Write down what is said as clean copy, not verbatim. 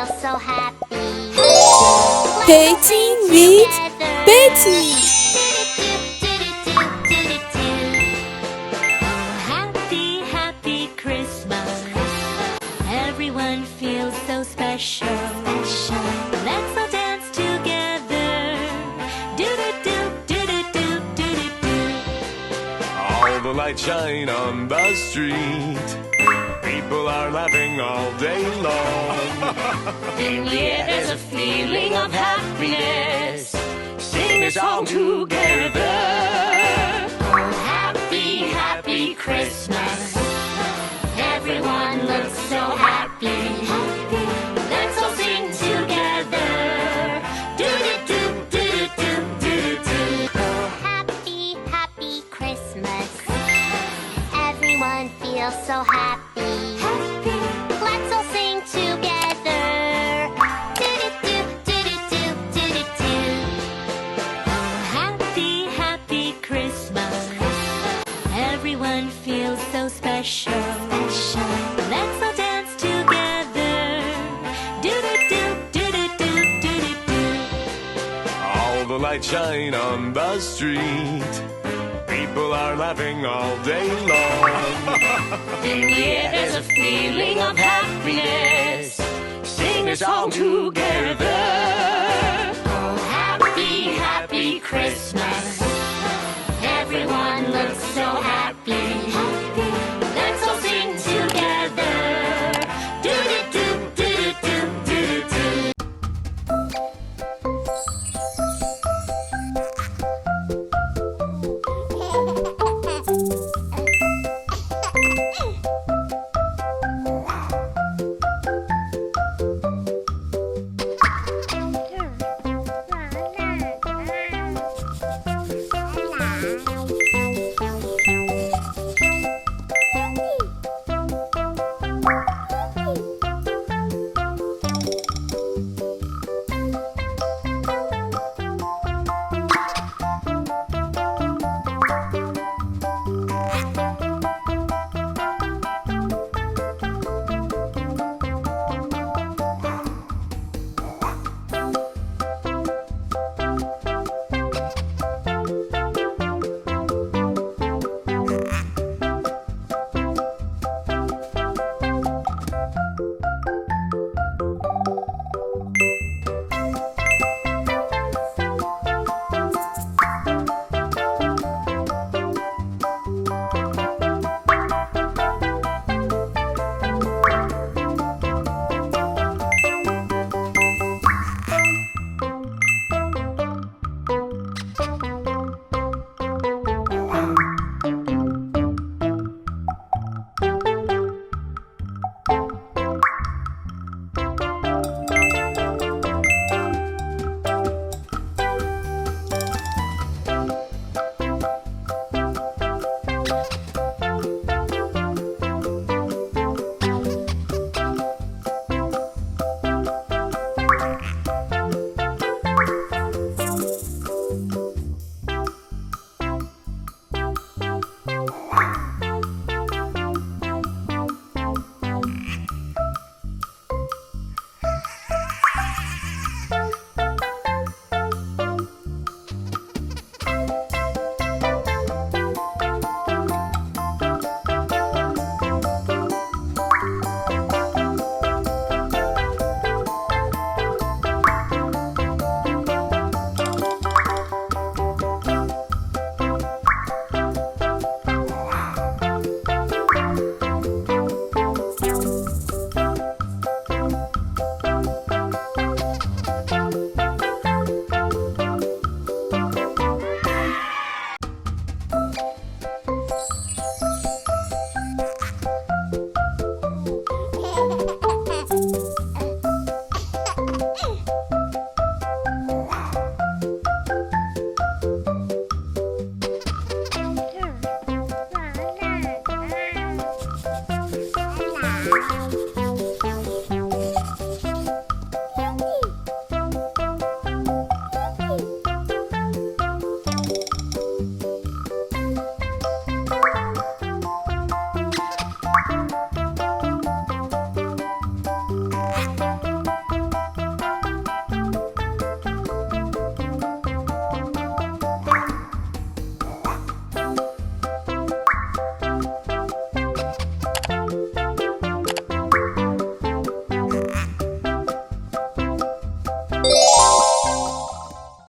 feel so happy. Painting with Betty. Happy, happy Christmas. Everyone feels so special. Let's all dance together. Do-do-do-do-do-do-do-do. All the lights shine on the street. People are laughing all day long. In the air there's a feeling of happiness. Sing a song together. Oh, happy, happy Christmas. Everyone looks so happy. Let's all sing together. Do-do-do-do-do-do-do-do. Oh, happy, happy Christmas. Everyone feels so happy. Let's all sing together. Do-do-do-do-do-do-do-do. Oh, happy, happy Christmas. Everyone feels so special. Let's all dance together. Do-do-do-do-do-do-do-do. All the lights shine on the street. People are laughing all day long. In the air there's a feeling of happiness. Sing a song together. Oh, happy, happy Christmas. Everyone looks so happy.